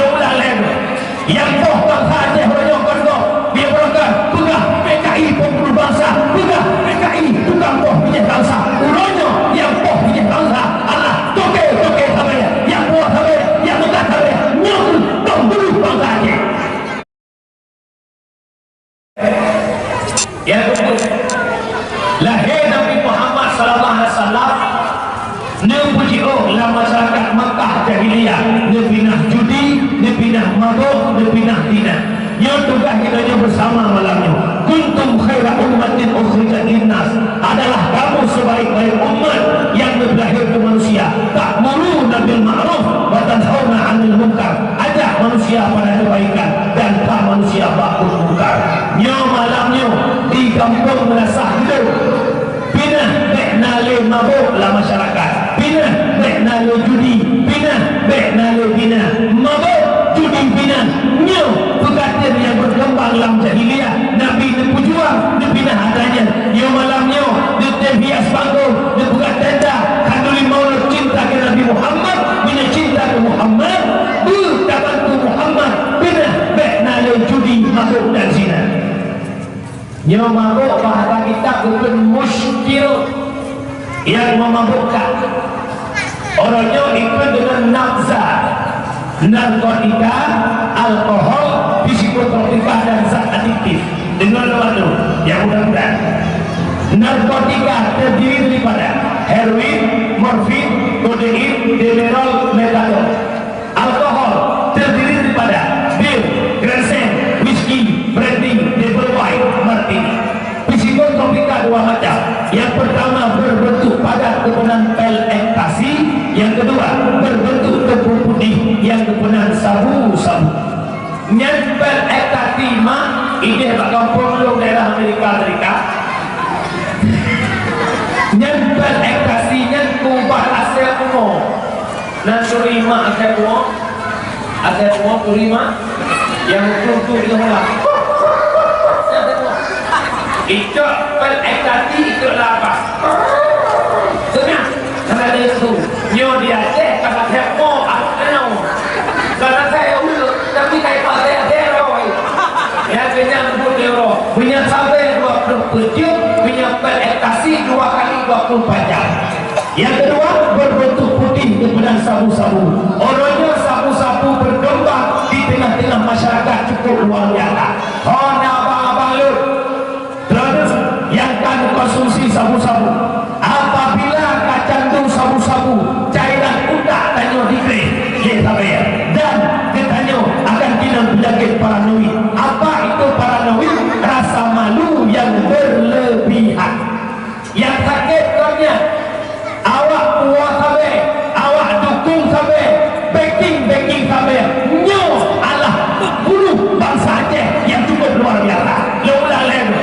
ulang lagi yang boh bangsa Aceh orang korgo dia berangkat pegah PKI pembuluh bangsa pegah PKI tukang boh minyak bangsa uronyo yang boh minyak bangsa Allah toke samanya yang boh samanya yang megah samanya nyokul pembuluh bangsa Aceh yang kedua lahir Nabi Muhammad sallallahu alaihi wasallam Nebuji'o lah masyarakat Makkah jahiliyah nebinah judi, nebinah mabuk, nebinah dina yang tugas kita bersama malamnya kuntum khaira ummatin ukhrijat linnas adalah kamu sebaik-baik umat yang berlahir ke manusia ta'muruna bil ma'ruf wa tanhauna 'anil munkar ajak manusia pada kebaikan dan tak manusia bakul munkar nyo malamnya di kampung merasa hidup pinah beknale mabuk lah masyarakat pinah beknale judi pinah beknale bina mabuk judi bina nyo perkataan yang berkembang dalam jahiliyah Nabi ni pujuang ni pinah adanya nyo malam nyo ni terhias panggung ni buka tenda kanduli maulid cinta ke Nabi Muhammad bina cinta ke Muhammad bertabantu Muhammad pinah beknale judi mabuk dan zina nyo mabuk bahasa kita bukan muskil yang memabukkan orangnya ikut dengan nafza narkotika, alkohol, psikotropika dan zat adiktif dengan lalu yang mudah-mudahan narkotika terdiri daripada heroin, morfin, kodein, demerol, metadon alkohol terdiri daripada bir, grensen, whisky, brandy, double white, martini psikotropika dua macam yang pertama berbentuk pada kebenaran pil ekstasi yang kedua berbentuk tepung putih yang kebenaran sabu-sabu nyempel ekstasi mah ini bakal kampung daerah Amerika Serikat nyempel ekstasi kubat asal umum dan surima asal umum surima yang itu itu lah ikut pel ekstasi ikut lapas sebenarnya karena itu nyo dia Aceh kata saya mau aku kenal karena saya udah tapi saya pakai zero ya punya 10 euro punya sampai 20 jam punya pel ekstasi 2 kali 24 jam yang kedua berbentuk putih kemudian sabu-sabu orangnya sabu-sabu berkembang di tengah-tengah masyarakat cukup luar biasa abang-abang lur terus yang kan konsumsi sabu-sabu apabila kacandu sabu-sabu cairan utak tanyo dikri dan ketanyo akan kena penyakit paranoid apa itu paranoid rasa malu yang berlebihan yang sakit kornya awak puas sampai awak dukung sampai backing sampai nyo Allah bulu bangsa Aceh yang cukup luar biasa ulang lagi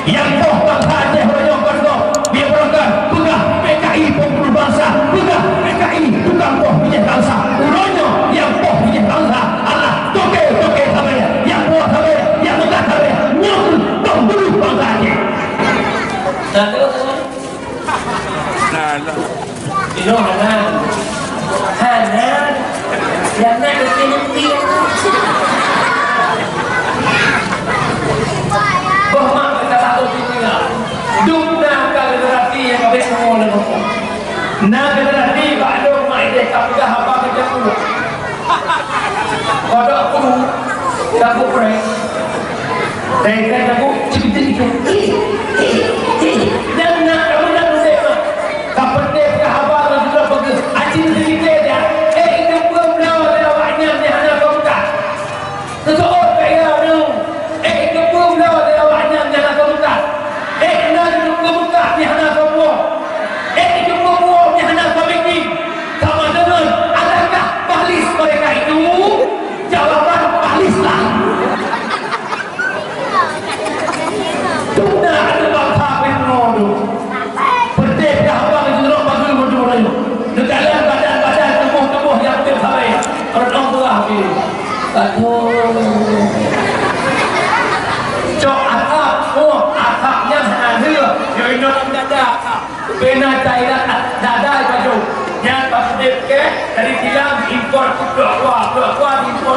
yang boh bangsa Aceh orang korgo dia berangkat pegah PKI pembuluh bangsa pegah PKI tukang boh minyak bangsa uronyo yang boh minyak bangsa Allah toke samanya yang boh samanya yang megah samanya nyokul pembuluh bangsa Aceh nah terus itu Hanan yang nak berkenyang bahwa kita satu tinggal dunia generasi yang habis semua lepas nah generasi baru main dek tapi dah apa kerja dulu kalau aku aku pray dan aku cerita ikan dan nak kamu nak bersama kapan dek apa yang sudah bagus acin cerita dia itu belum lewat lewatnya ni hanya kau tak sesuatu kaya tu itu belum lewat lewatnya ni hanya kau tak nak kau tak ni hanya kau buat itu kau buat ni hanya kau bikin sama dengan adakah bahlis mereka itu jawaban bahlislah tuna ada bangsa pengodo berdeka apa itu roh bagus bodoh negara badan tubuh yang tersamai orang tua ni satu cok atapnya hadir yang nak dada pena cairan dada baju yang pasti ke dari kilang impor kuat impor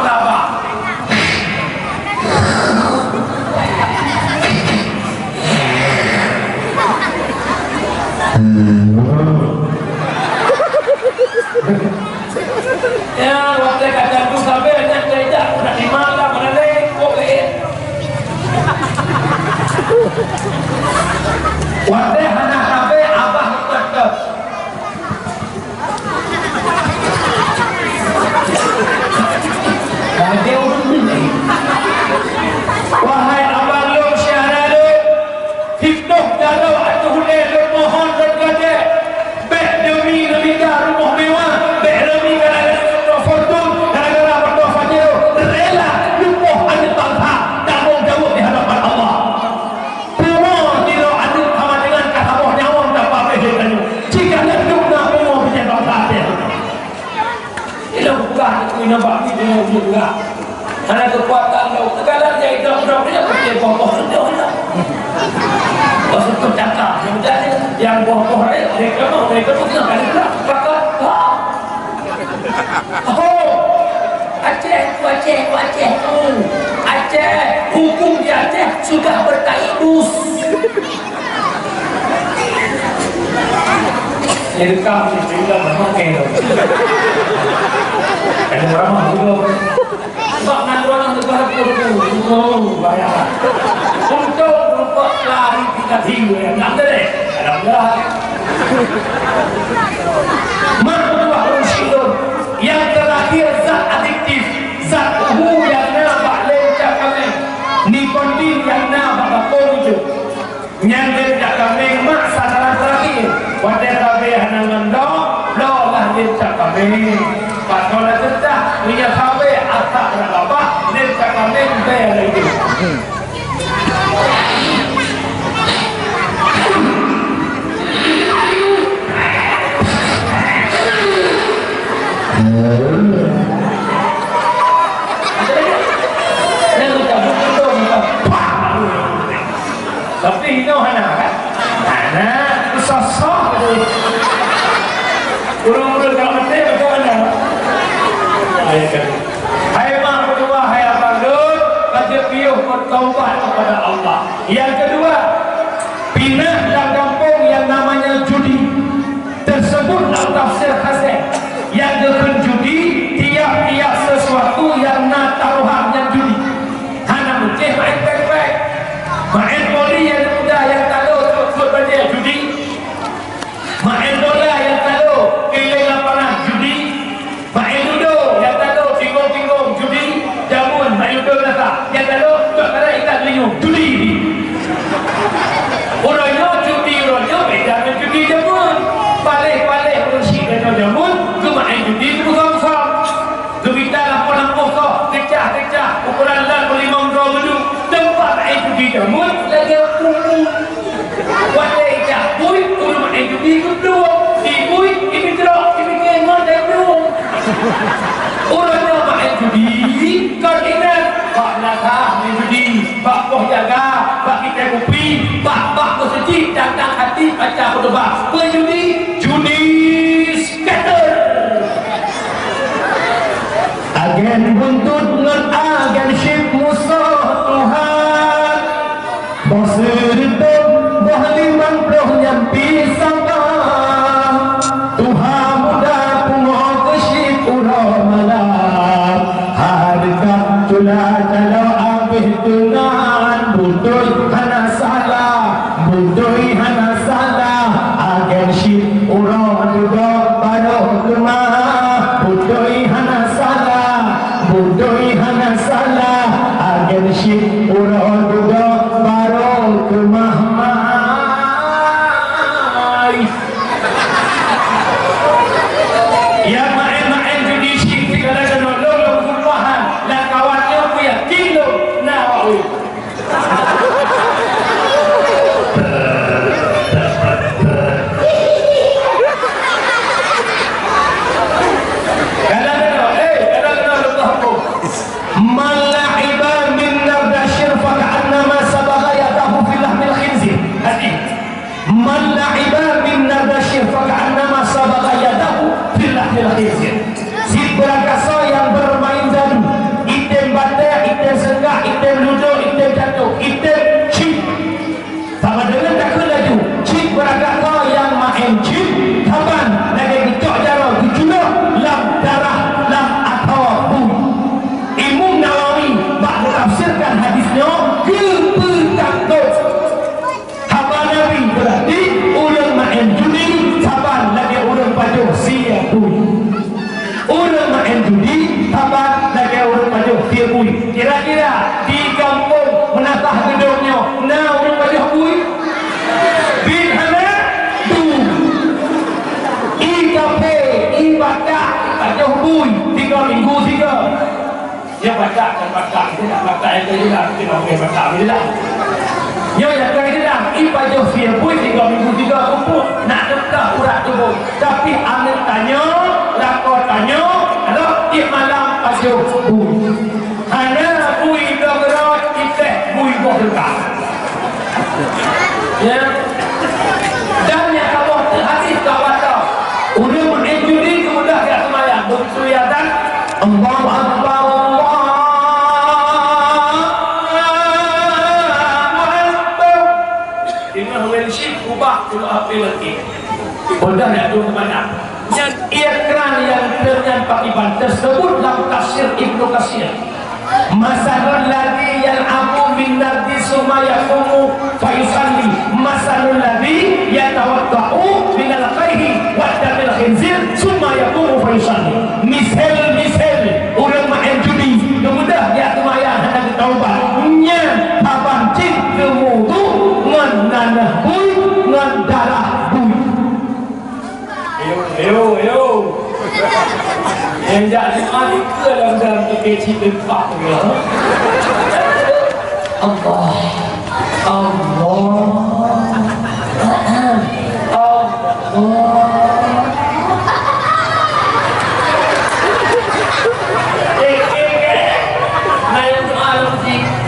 Wadah hana kafe abah tetap. Dia urut ni. Wahai abang lu syara lu, hidup dalam atuh le mohon berkata, bek demi negara rumah mewah, bek demi gara-gara fortun, gara-gara berdoa fajr, rela lupa ada tangkap tanggungjawab di hadapan Allah. Semua tidak ada sama dengan kata boh nyawa tak apa begitu. Jika hidup nak semua berjalan baik. Ia bukan ini nampak video juga. Karena kekuatan lo, sekarang dia hidup dia pergi bohong dia orang. Maksud tu cakap, yang bohong mereka pun tidak ada pakai. Oh, Aceh, Aceh, hukum di Aceh sudah bertaibus. Jadi kami juga memakai. Ada orang juga. Sebab nak orang negara pun bayar. Untuk rupa lari kita tinggal yang ada deh. Alhamdulillah. Kedua unsur yang terakhir zat adiktif, zat hu yang nampak lecak kami, nikotin yang nampak bakong yang lecak kami mak sasaran terakhir. Wadah kami henang mendok, lo lah lecak kami. Pasola tetap minyak kami atak berapa, lecak kami bayar lagi. Tapi ini hana kan? Hana sosok urung-urung kalau mati bagaimana? Hai mak kedua, hai abang dud, baca piuh bertaubat kepada Allah. Yang kedua, pindah dan kampung yang namanya judi. Tersebutlah tafsir Hasan yang dengan judi tiap-tiap sesuatu yang nak taruhan yang judi. Hana muncih main pek-pek, main boli yang muda yang tahu sebut baca judi, main bola yang tahu keliling lapangan judi, main ludo yang tahu tinggung-tinggung judi, jamun main ludo nasa yang tahu tak ada ikat liung judi. Orangnya judi orangnya beda dengan judi jamun. Balik bersih dengan jamun, ke main judi ke bersam-sam. Kita lampu-lampu kau, kecah-kecah, ukuran lan berimam draw bedu. Tempat main judi jamun, lagi kumpul. Wadai jahbui, urut main judi ke belum. Dibui, ini terok, ini kemah dan belum. Orangnya main judi, kau ingat. Pak nakah main judi, pak poh jaga, pak kita kopi, pak bersejid, datang hati, baca berdebat. Berjudi, judi scatter. Agen buntut ngan agen syif musuh Tuhan. Bosir itu boh 50 nyampi sama. Tuhan muda pungo ke syif urah malam. Harga cula kalau abih tungan. Buntut hana salah, buntut hana salah. Agen syif urah juga paruh kemah. Buntut hana salah, budoi hana salah. Agen syif urah juga paruh kemah. Ya main-main judi syif segala jenis lolong kumpahan dan kawannya punya kilo nawawi. bakar kita bakar itu dah kita boleh bakar ni lah. Yo yang kali ni dah ipa jo fia pun 3 minggu 3 kumpul nak dekat urat tubuh. Tapi anak tanya, lakon tanya, ada di malam pasio bui. Hanya bui dogro kita bui bohka. Ya. Dan yang kamu hadis kawan tahu. Udah menjadi kemudah dia semayang bersuyatan Allahu Akbar ubah dulu apa lagi mudah nak dulu mana yang ikran yang dengan pakiban tersebut dalam tafsir Ibnu Katsir masalul ladzi yal'abu min nardi summa yaqumu fa yusalli masalul ladzi yatawadda'u min al-qayhi wa damil khinzir summa yaqumu fa yusalli misal orang main judi mudah dia semayang hendak taubat nya abang cik kemudu ngan nanah bui ngan darah bui yo yang jadi mati ke dalam kecil tempat ya Allah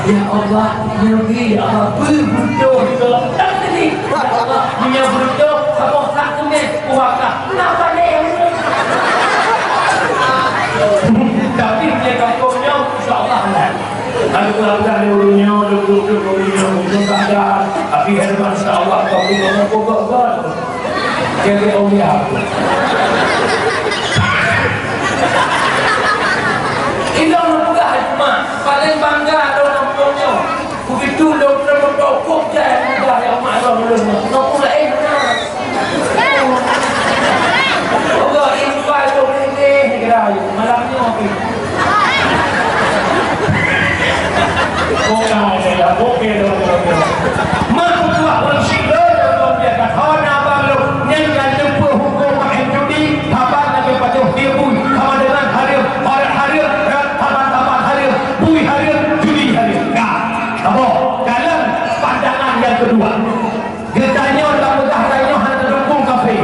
ya Allah, ya Allah, berbutuh dalam tak ni. Ya Allah, punya berbutuh, kamu tak kemis, kuaka. Kenapa ni? Tapi dia kampungnya, insyaAllah lah. Ada keluarga dulunya, dulu-dulunya, tak ada. Tapi hebat insyaAllah, kau punya pokok-pokok. Jadi awliya. Ini orang muda hikmah, paling bangga orang punya. Begitu dokter berdoa jangan mudah yang maklum belum. Nak pula Allah invite tu ni kira malam ni okey. Okey dah. Mak tua orang sila orang dia kata hana balu nyangan jumpa hukum main judi taban lagi pada dia bui sama dengan hari taban hari bui hari judi hari. Apa? Dalam pandangan yang kedua, dia tanya mudah tanya hanya dukung kafe.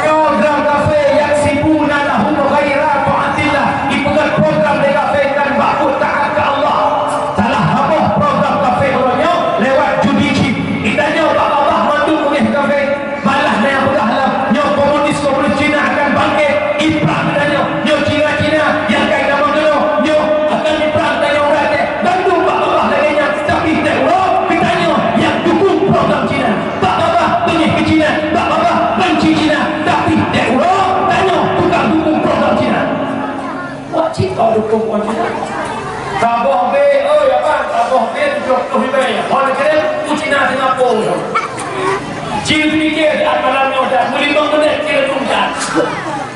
Program kafe yang sibuna lahum ghaira ta'atillah. Ibukan program di kafe dan bakut taat ke Allah. Salah apa program kafe orangnya lewat judi chip. Ditanya Allah mandu oleh kafe. Malah yang mudah lah. Nyo komunis Cina akan bangkit. Ibrah ditanya. Nyo Cina yang kait nama dulu. Nyo akan Ibrah tanya orang ni. Bantu Allah lagi nya. Tapi tak orang ditanya yang dukung program Cina. Pak Baba punya ke Cina. Pak Baba benci Cina. Tapi tak orang tanya tukang dukung program Cina. Wajib kau dukung program Cina. Tabah B, oh ya bang, tabah B tujuh tuh hibayah. Orang kira tu Cina Singapura. Cina fikir di malamnya dah 5 menit kira tunggal.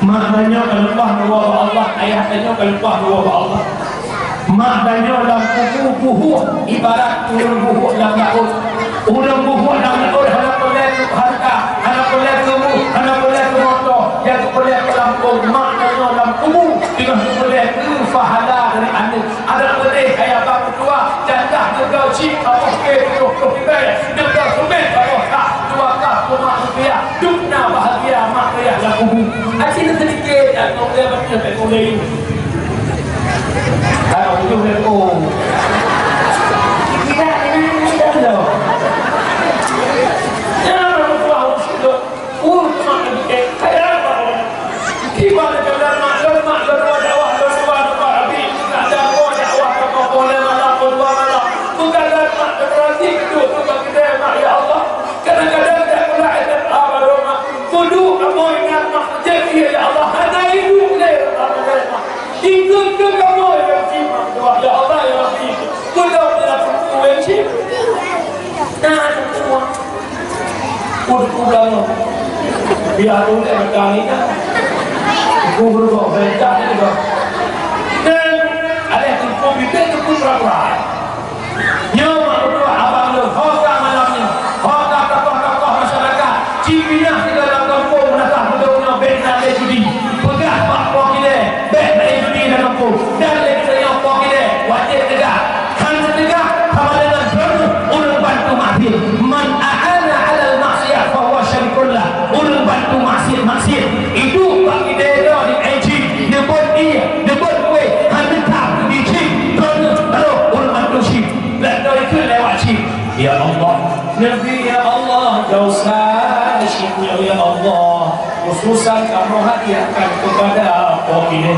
Maknanya kelempah dua Allah, ayatnya kelempah dua Allah. Maknanya dalam buku-buku ibarat urang buku dalam laut. Urang buku dalam laut hendak boleh harta, hendak boleh kamu, hendak boleh motor, yang boleh lampung. Maknanya dalam kubu dengan boleh fahala dari anda. Ada boleh kayak bapa tua jatah negau cik apa ke tuh kita negau sumen kalau tak dua kah rumah rupiah dunia bahagia mak ayah dalam kubu. Asyik sedikit dan boleh baca boleh ini. Kalau itu mereka tidak loh. Jangan lupa untuk mak kayak apa? Gimana kalau mak dakwah Abi tak ada dakwah kau boleh malam dua malam. Bukan mak berarti itu tukang kita mak ya Allah. Kadang-kadang tak pula ada apa rumah. Kudu kamu ingat mak jadi ya Allah ada hidup le. Ikut ke kamu yang cima ya Allah ya Rabbi. Kudu tidak perlu yang cima. Nah semua. Kudu pulang. Biar boleh berkali kan. Kudu berbaca juga. Dan ada yang komputer itu pun berapa? Nyawa berdua abang lu, hoka malamnya, hoka tokoh-tokoh masyarakat, cipinah di dalam kampung menatah bedungnya benda judi, pegah pak pok kita, benda judi dalam kampung, dan lagi saya pok kita, wajib khususan kamu hadiahkan kepada pok ini.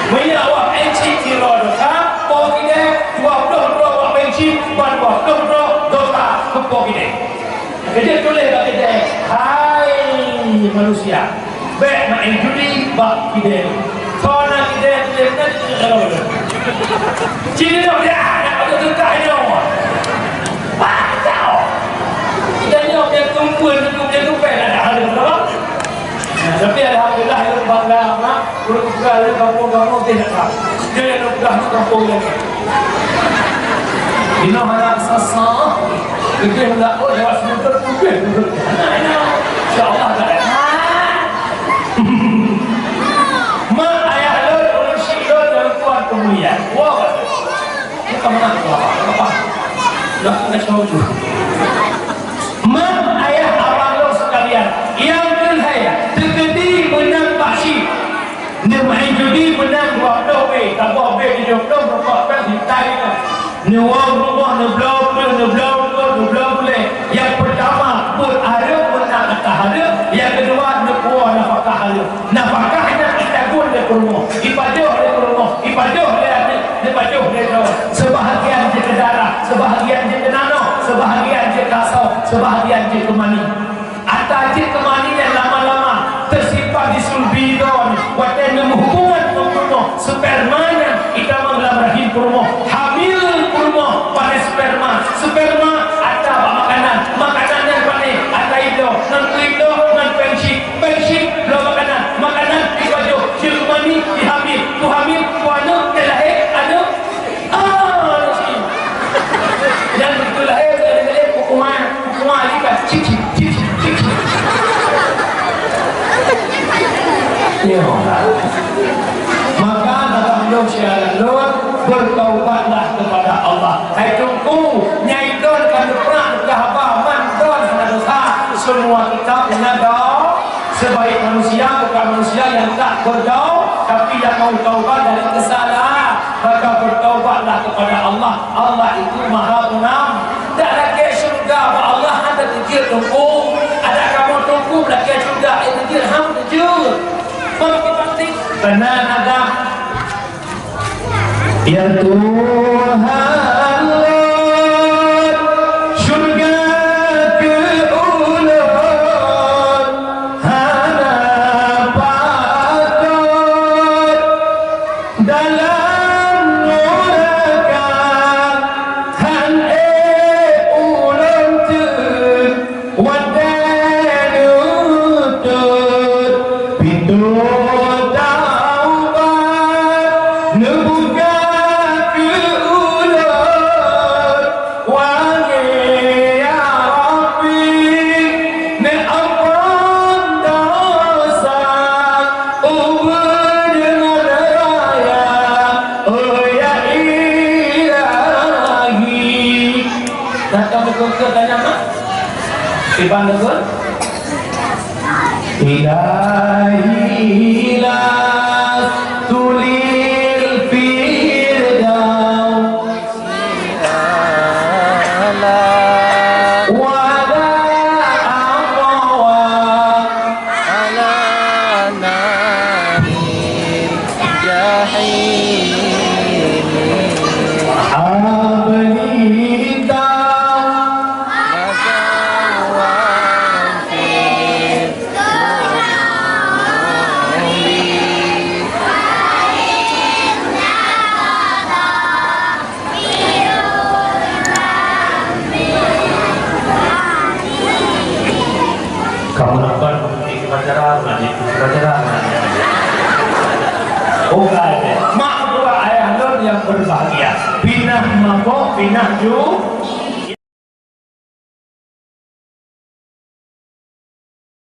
Banyak awak encik kira dosa, pok ini 20 awak encik, 20 dosa ke pok ini. Jadi tulis kat kita, hai manusia, baik main judi bak kita. Kau nak kita tulis nanti kalau ciri dia nak ada tukarnya. Patau. Kita ni dia tumpuan dia tumpai ada hal berapa? Tapi alhamdulillah itu bangga mak, guru guru kampung-kampung tidak tak. Dia yang dah kampung lagi. Ino harap sasa, kita hendak lewat sebentar mungkin. InsyaAllah tak ada. Mak ayah lor, ulun syilor dan tuan kemuliaan. Wah, ini kemana apa? Dah kena syauju. Mak ayah abang lor sekalian, yang terhaya, terkedi menang pasir. Dia main judi menang 20 tak boleh di 20 berapa hitai. Nuang rumah neblau boleh. Yang pertama pun ada menang atas ada. Yang kedua nepuah nafkah ada. Nafkahnya kita pun dia rumah. Ibadah dia rumah. Ibadah dia bajuh dia. Sebahagian dia ke darah, sebahagian dia ke nano, sebahagian dia ke asau, sebahagian dia ke mani. Atas dia ke mani yang lama-lama tersimpan di sulbidon. Waktu yang hubungan kurma, spermanya kita dalam rahim kurma. Hamil kurma pada sperma ada makanan yang panik ada itu nan pensi lo makanan di baju silmani dihamil tu anu dia lahir anu dan betul lahir dia hukuman lipat cici ya maka dalam dosa Lord bertaubatlah kepada Allah. Hai tunggu nyaidon kan perang kehabaman don sana dosa. Semua kita punya doa sebaik manusia bukan manusia yang tak berdoa tapi yang mau taubat dari kesalahan. Maka bertaubatlah kepada Allah. Allah itu Maha Pengampun. Tak lagi syurga Allah ada dikir tunggu. Ada kamu tunggu lagi syurga itu dikir ham tujuh. Penting benar ada. Ya Tuhan Lord, syurga ke ulun harapan dalam neraka han ulun tu wadan utut pintu taubat nebuka Ilahi las tulil firdaus wala aqwa ala nari jahim abnita kamu nonton mengikuti pelajaran bukan mak dua ayah nur yang berbahagia pinah mabok pinah ju